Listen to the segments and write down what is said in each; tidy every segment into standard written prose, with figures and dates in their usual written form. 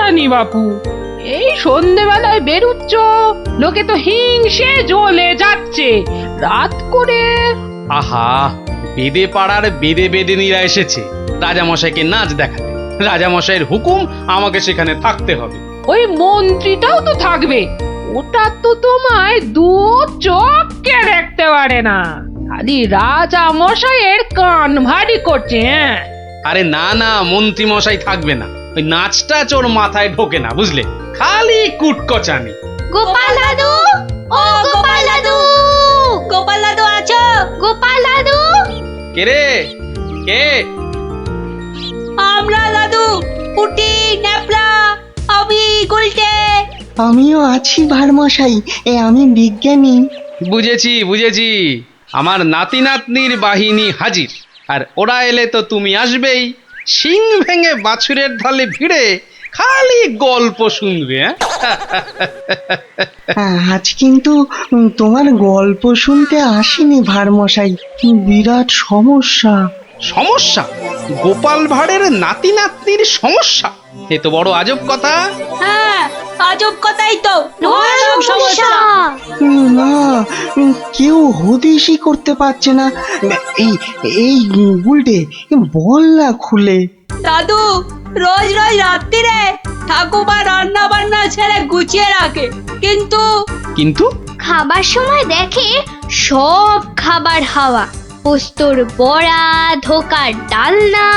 জানি বাপু, এই সন্ধেবেলায় বেরুচ্ছ, লোকে তো হিংসে জ্বলে যাচ্ছে রাত করে। আহা, বেদে পাড়ার বেদে বেদেনীরা এসেছে রাজামশাইকে নাচ দেখাতে। রাজামশাইয়ের হুকুম, আমাকে সেখানে থাকতে হবে। ওই মন্ত্রীটাও তো থাকবে, ওটা তো তোমায় দু চোখকে দেখতে পারে না, খালি রাজা মশাইয়ের কান ভারী করছে। হ্যাঁ, আরে না না, মন্ত্রী মশাই থাকবে না, ওই নাচটা ওর মাথায় ঢোকে না, বুঝলে, খালি কুটকচানি। গোপাল দাদু, ও গোপাল দাদু, গোপাল দাদু আছো? গোপাল দাদু, কে রে, কে? আমরা দাদু, পুটি, ন্যাপলা, আমি গুলটে। আমিও আছি ভারমশাই, আমি বিজ্ঞানী। বুঝেছি বুঝেছি, আমার নাতি নাতনির বাহিনী হাজির, আর ওরা এলে তো তুমি আসবেই। শিং ভেঙে বাছুরের ঢালে ভিড়ে খালি গল্প শুনবে। আজ কিন্তু তোমার গল্প শুনতে আসিনি ভারমশাই, বিরাট সমস্যা। সমস্যা? গোপাল ভাঁড়ের নাতি নাতনির সমস্যা? এ তো বড় আজব কথা। হ্যাঁ, আজব কথাই তো, ভয়ানক সমস্যা। না, কেউ হদিশই করতে পারছে না। এই এই গুলটে, বল না খুলে। দাদু রোজ রোজ রাত্রিরে ঠাকুমা রান্না বান্না ছেড়ে গুছিয়ে রাখে, কিন্তু কিন্তু খাবার সময় দেখে সব খাবার হাওয়া, পোস্তর বড়া, ধোকার ডালনা,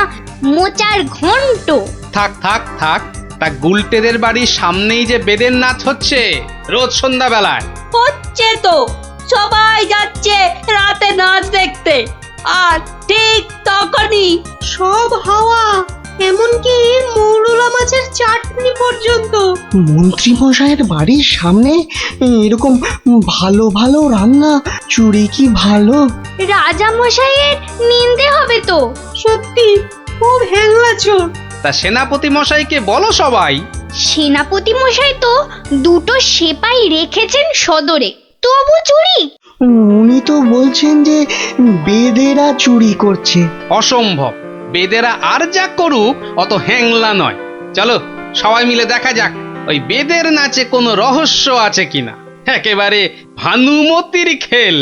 মোচার ঘন্ট। থাক থাক থাক, তা গুলটেদের বাড়ির সামনেই যে বেদের নাচ হচ্ছে রোজ সন্ধ্যাবেলায়। হচ্ছে তো, সবাই যাচ্ছে রাতে নাচ দেখতে, আর ঠিক তখনই সব হাওয়া, এমনকি মৌরলা মাছের চাটনি পর্যন্ত। মন্ত্রী মশাইয়ের বাড়ির সামনে এরকম ভালো ভালো রান্না, চুরি কি ভালো? রাজা মশাইয়ের নিন্দে হবে তো। সত্যি খুব হ্যাংলা চোর। তা সেনাপতি মশাইকে বলো সবাই। সেনাপতি মশাই তো দুটো সেপাই রেখেছেন সদরে, তবু চুরি। উনি তো বলছেন যে বেদেরা চুরি করছে। অসম্ভব, বেদেরা আর যা করুক অত হ্যাংলা নয়। চলো সবাই মিলে দেখা যাক ওই বেদের নাচে কোনো রহস্য আছে কিনা। একেবারে ভানুমতির খেল।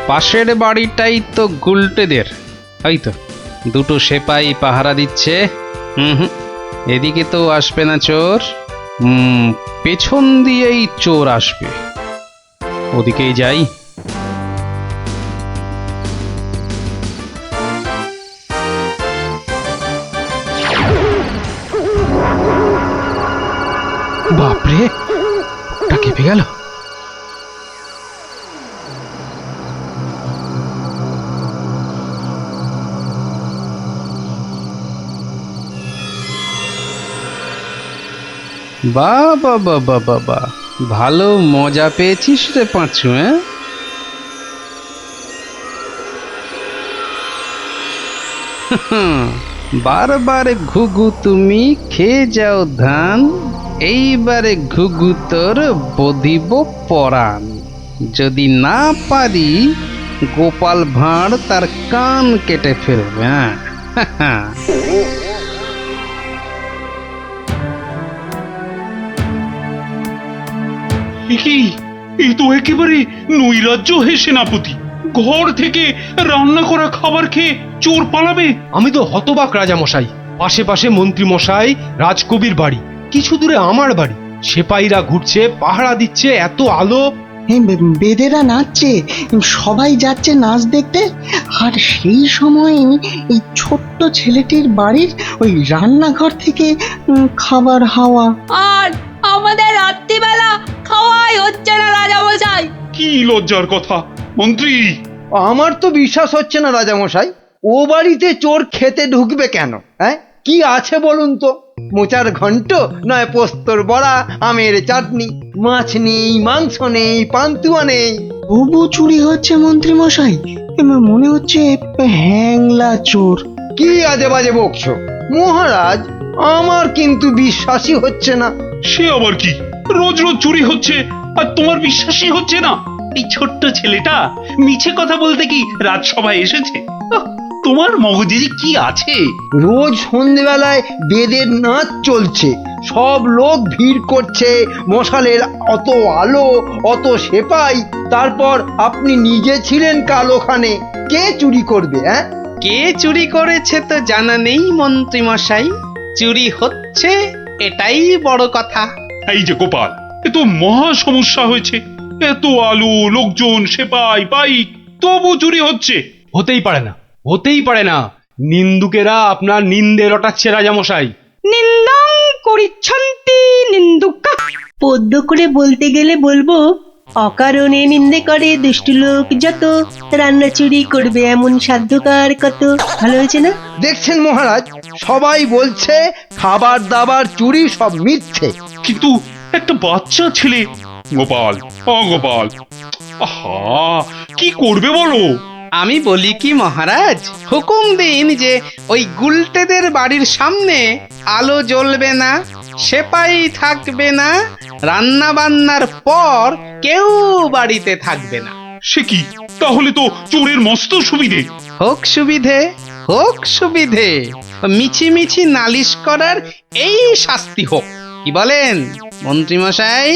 পাশের বাড়িটাই তো গুলটেদের, ওই তো দুটো সেপাই পাহারা দিচ্ছে। এদিকে তো আসবে না চোর, পেছন দিয়েই চোর আসবে, ওদিকেই যাই। বাপরে, ওটা কেঁপে গেল। বাবা বাবা বাবা, ভালো মজা পেয়েছিস রে পাঁচু। বারবার ঘুঘু তুমি খেয়ে যাও ধান, এইবারে ঘুঘু তোর বধিব পরাণ। যদি না পারি গোপাল ভাঁড় তার কান কেটে ফেলবে। কি এই তো একেবারে নৈরাজ্য হে সেনাপতি। ঘর থেকে রান্না করা খাবার খেয়ে চোর পালাবে? আমি তো হতবাক রাজামশাই। পাশে পাশে মন্ত্রী মশাই, রাজকবির বাড়ি, কিছু দূরে আমার বাড়ি। সেপাইরা ঘুরছে, পাহারা দিচ্ছে, এত আলো। বেদেরা নাচছে, সবাই যাচ্ছে নাচ দেখতে। আর সেই সময় এই ছোট্ট ছেলেটির বাড়ির ওই রান্নাঘর থেকে খাবার হাওয়া। আর আমাদের রাত্রিবেলা খাওয়াই হচ্ছে না রাজামশাই। কি লজ্জার কথা মন্ত্রী। আমার তো বিশ্বাস হচ্ছে না রাজামশাই, ও বাড়িতে চোর খেতে ঢুকবে কেন? হ্যাঁ, কি আছে বলুন তো? মোচার ঘন্ট, নয় পোস্তর বড়া, আমের চাটনি, মাছ নেই, মাংস নেই, পান্তুয়া নেই। তবু চুরি হচ্ছে মন্ত্রী মশাই, মনে হচ্ছে হ্যাংলা চোর। কি আজে বাজে বকছো মহারাজ, আমার কিন্তু বিশ্বাসই হচ্ছে না। সে আবার কি? রোজ রোজ চুরি হচ্ছে আর তোমার বিশ্বাসই হচ্ছে না? এই ছোট্ট ছেলেটা মিছে কথা বলতে কি রাজসভায় এসেছে? তোমার মগজে যে কি আছে? রোজ সন্ধেবেলায় বেদের নাচ চলছে, সব লোক ভিড় করছে, মশালের অত আলো, অত সেপাই, তারপর আপনি নিজে ছিলেন কাল ওখানে। কে চুরি করবে? হ্যাঁ, কে চুরি করেছে তো জানা নেই মন্ত্রী মশাই, চুরি হচ্ছে এটাই বড় কথা। এই যে গোপাল, এ তো মহা সমস্যা হয়েছে। এত আলো, লোকজন, সেপাই, বাইক, তবু চুরি হচ্ছে। হতেই পারে না, হতেই পারে না। নিন্দুকেরা আপনার নিন্দে রটাচ্ছে রাজামশাই। নিন্দং করিচ্ছন্তি নিন্দুকা। পদ্য করে বলতে গেলে বলবো, অকারণে নিন্দে করে দুষ্টু লোক যত, রান্না চুরি করবে এমন সাধ্যকার কত। ভালো হয়েছে না? দেখছেন মহারাজ, সবাই বলছে খাবার দাবার চুরি সব মিথ্যে। কিন্তু একটা বাচ্চা ছেলে। গোপাল, গোপাল, আহা, কি করবে বলো? আমি বলি কি মহারাজ, হুকুম দিন যে ওই গুলটেদের বাড়ির সামনে আলো জ্বলবে না, সেপাই থাকবে না, রান্না বান্নার পর কেউ বাড়িতে থাকবে না। সে কি? তাহলে তো চোরের মস্ত সুবিধে। হোক সুবিধে, হোক সুবিধে, মিছি মিছি নালিশ করার এই শাস্তি হোক। কি বলেন মন্ত্রী মশাই?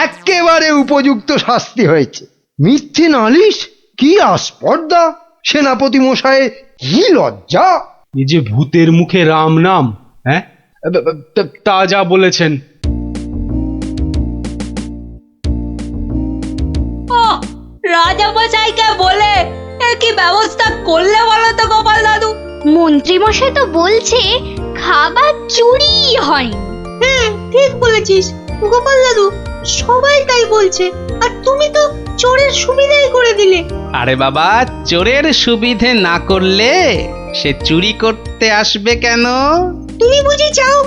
একেবারে উপযুক্ত শাস্তি হয়েছে। মিথ্যে নালিশ, কি আস্পর্ধা! সেনাপতি মশাইয়ের কি লজ্জা! এই যে ভূতের মুখে রাম নাম, হ্যাঁ, তা যা বলেছেন। রাজামশাইকে বলে কি ব্যবস্থা করলে বলো তো গোপাল দাদু? মন্ত্রী মশাই তো বলছে খাবার চুরি হয়। হ্যাঁ, ঠিক বলেছিস গোপাল দাদু, সবাই তাই বলছে। আর তুমি তো চোরের সুবিধাই করে দিলে। আরে বাবা, চোরের সুবিধে না করলে সে চুরি করতে আসবে কেন? তুমি বুঝি চাও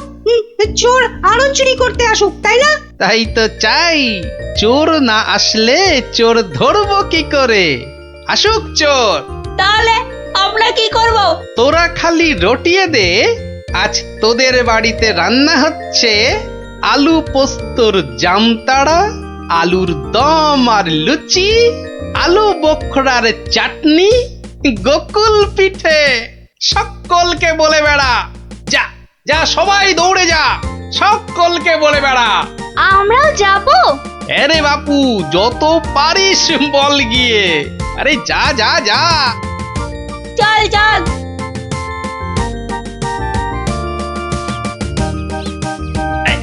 চোর আরো চুরি করতে আসুক, তাই না? তাই তো চাই। চোর না আসলে চোর ধরবো কি করে? আসুক চোর। তাহলে আমরা কি করব? তোরা খালি রটিয়ে দে, আজ তোদের বাড়িতে রান্না হচ্ছে আলু পোস্তর জামতাড়া, আলুর দম আর লুচি, আলু বোখরার চাটনি, গোকুল পিঠে। সকলকে বলে বেড়া, যা যা, সবাই দৌড়ে যা, সকলকে বলে বেড়া। আমরাও যাবো? আরে বাপু, যত পারিস বল গিয়ে। আরে যা যা যা। চল চল।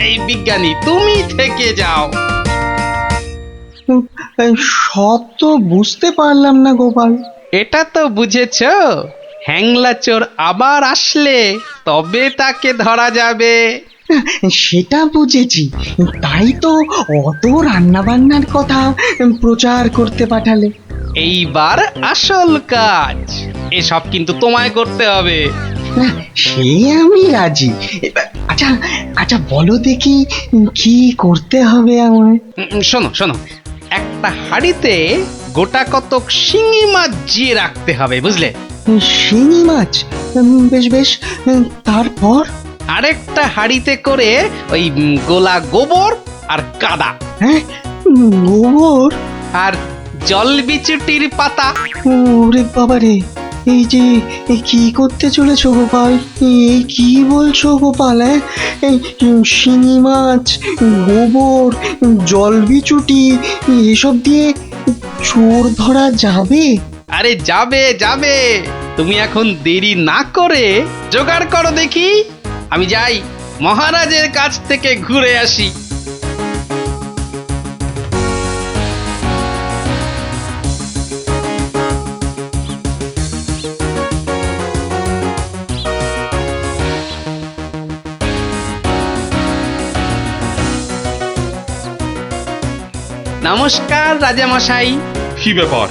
এই বিজ্ঞানী, তুমি থেকে যাও। সব তো বুঝতে পারলাম না গোপাল। এটা তো বুঝেছ, হ্যাংলা চোর আবার আসলে তবে তাকে ধরা যাবে। সেটা বুঝেছি, তাই তো অত রান্না বান্নার কথা প্রচার করতে পাঠালে। এইবার আসল কাজ, এসব কিন্তু তোমায় করতে হবে। না, সে আমি রাজি। আচ্ছা আচ্ছা, বলো দেখি কি করতে হবে আমায়। শোনো শোনো, একটা হাঁড়িতে গোটা কতক শিঙি মাছ জিয়ে রাখতে হবে, বুঝলে? শিঙি মাছ? বেশ বেশ, তারপর? আরেকটা হাঁড়িতে করে ওই গোলা গোবর আর কাদা। হ্যাঁ, গোবর আর জল বিচুটির পাতা। ওরে বাবারে, এই যে কি করতে চলেছো গোপাল? এই কি বলছো গোপাল? এই শিঙি মাছ, গোবর, জলবিচুটি এসব দিয়ে চোর ধরা যাবে? আরে যাবে যাবে, তুমি এখন দেরি না করে জোগাড় করো দেখি। আমি যাই মহারাজের কাছ থেকে ঘুরে আসি। নমস্কার রাজামশাই। কি ব্যাপার,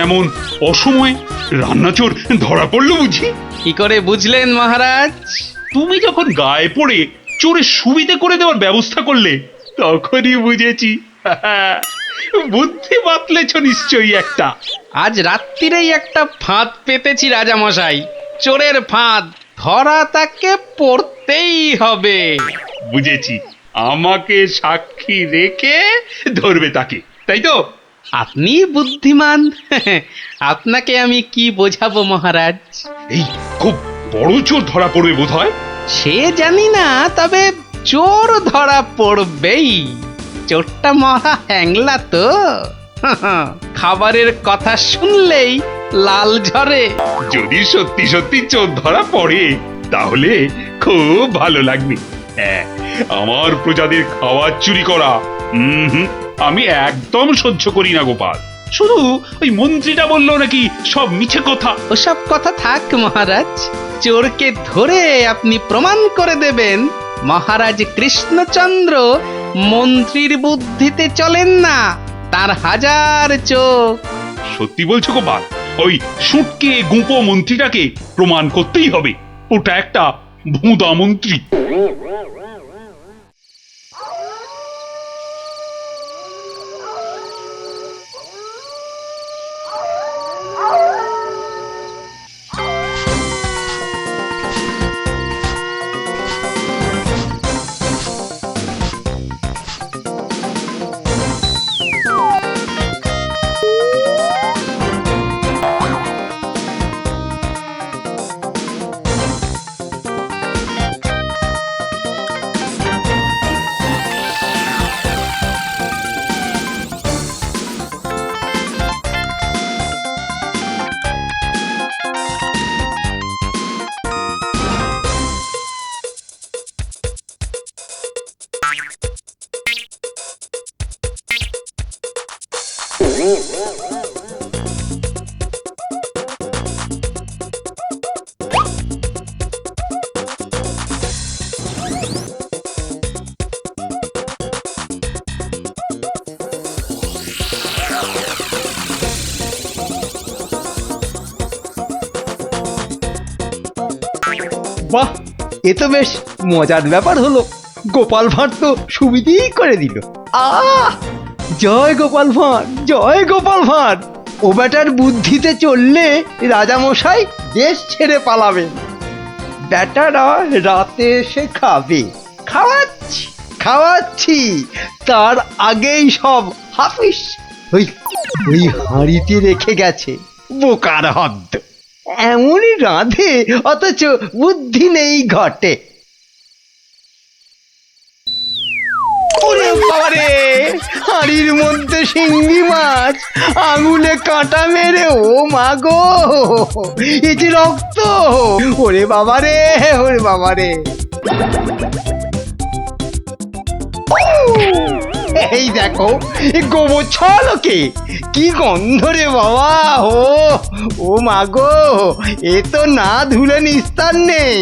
এমন অসময়ে রান্নাচোর ধরা পড়লো বুঝি? কি করে বুঝলেন মহারাজ? তুমি যখন গায়ে পড়ে চোরের সুবিধে করে দেওয়ার ব্যবস্থা করলে তখনই বুঝেছি। বুদ্ধি বাতলেছ নিশ্চয়ই একটা। আজ রাত্রিরেই একটা ফাঁদ পেতেছি রাজামশাই, চোরের ফাঁদ। ধরা তাকে পড়তেই হবে। বুঝেছি, আমাকে সাক্ষী রেখে ধরবে তাকে, তাই তো? আপনি বুদ্ধিমান। আপনাকে আমি কি বোঝাবো মহারাজ? এই খুব বড় চোর ধরা পড়বে বোধ হয়। সে জানি না, তবে চোর ধরা পড়বেই। চোরটা মহা হ্যাংলা তো। খাবারের কথা শুনলেই লাল ঝরে। যদি সত্যি সত্যি চোর ধরা পড়ে তাহলে খুব ভালো লাগবে। হ্যাঁ, আমার প্রজাদের খাবার চুরি করা আমি একদম সহ্য করি না গোপাল। শুধু ওই মন্ত্রীটা বললো নাকি সব মিছে কথা। ওসব কথা থাক মহারাজ, চোরকে ধরে আপনি প্রমাণ করে দেবেন মহারাজ কৃষ্ণচন্দ্র মন্ত্রীর বুদ্ধিতে চলেন না, তার হাজার চোখ। সত্যি বলছো গোপাল? ওই সুটকে গুঁপো মন্ত্রীটাকে প্রমাণ করতেই হবে ওটা একটা ভুঁদা মন্ত্রী। বাহ, এ তো বেশ মজার ব্যাপার হলো। গোপাল ভাঁড় তো সুবিধেই করে দিল। জয় গোপাল ভাঁড়, জয় গোপাল ভাঁড়। ও বেটার বুদ্ধিতে চললে রাজামশাই দেশ ছেড়ে পালাবেন। বেটারা রাতে এসে খাবে। খাওয়াচ্ছি খাওয়াচ্ছি, তার আগেই সব হাফিস ওই ওই হাঁড়িতে রেখে গেছে। বোকার হদ্দ, এমনই রাঁধে অথচ বুদ্ধি নেই ঘটে। ওরে বাবারে, হাঁড়ির মধ্যে শিঙ্গি মাছ, আঙুলে কাঁটা মেরে, ও মা গো, এ যে রক্ত! ওরে বাবারে, ওরে বাবারে! এই দেখো, গোবর ছলকে কি গন্ধ রে বাবা! ও মা গো, এ তো না ধুলে নিস্তার নেই।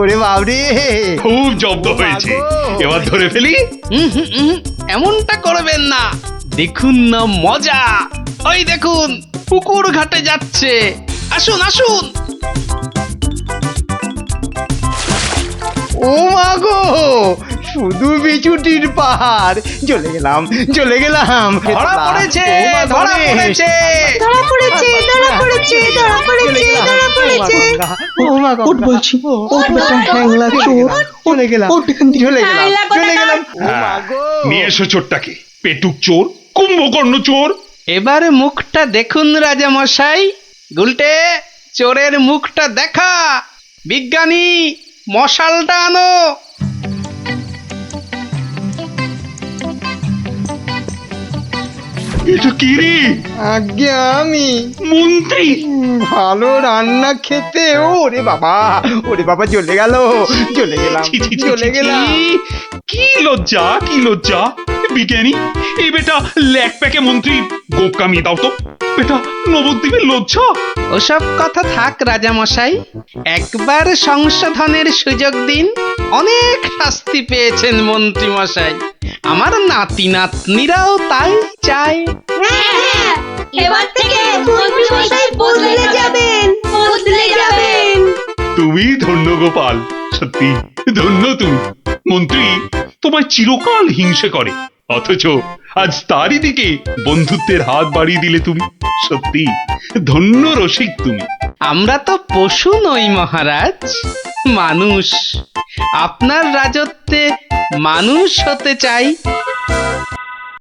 ওরে বাবরে, খুব জব্দ হয়েছে। এবার ধরে ফেলি। এমনটা করবেন না, দেখুন না মজা। ওই দেখুন, পুকুর ঘাটে যাচ্ছে। আসুন আসুন। ও মা গো, শুধু বিচুটির পাহাড়। চলে গেলাম, চলে গেলাম। ধরা পড়েছে, ধরা পড়েছে। ধরা পড়েছে, ধরা পড়েছে, ধরা পড়েছে, ধরা পড়েছে। ও মা গো, ওঠ বলছি, ওঠ বেটা হ্যাংলা চোর। চলে গেলাম, ওঠ এখান থেকে। চলে গেলাম, হ্যাংলা চলে গেলাম। ও মা হ্যাঁ, গো। নিয়ে এসো চোরটাকে। পেটুক চোর, কুম্ভকর্ণ চোর। এবার মুখটা দেখুন রাজামশাই। গুলটে, চোরের মুখটা দেখা। বিজ্ঞানী, মশালটা আনো। এটা কি রে? আজ্ঞে আমি মন্ত্রী! ভালো রান্না খেতে ওরে বাবা চলে গেল, চলে গেলাম, ছি, ছি, ছি, চলে ছি, গেলাম। ছি। কি লজ্জা, কি লজ্জা! বিজ্ঞানী, এই বেটা ল্যাক প্যাকে মন্ত্রী গোপ কামিয়ে দাও তো। বেটা নবদ্বীপের লজ্জা। ওসব কথা থাক রাজামশাই, একবার সংশোধনের সুযোগ দিন। অনেক শাস্তি পেয়েছেন মন্ত্রী মশাই, আমার নাতি নাতনিরাও তাই চায়। হ্যাঁ, এবার থেকে মন্ত্রী মশাই বদলে যাবেন। তুমি ধন্য গোপাল, সত্যি ধন্য তুমি। মন্ত্রী তোমায় চিরকাল হিংসে করে, অথচ আজ তারই দিকে বন্ধুত্বের হাত বাড়িয়ে দিলে তুমি। সত্যি ধন্য রসিক তুমি। আমরা তো পশু নই মহারাজ, মানুষ। আপনার রাজত্বে মানুষ হতে চাই।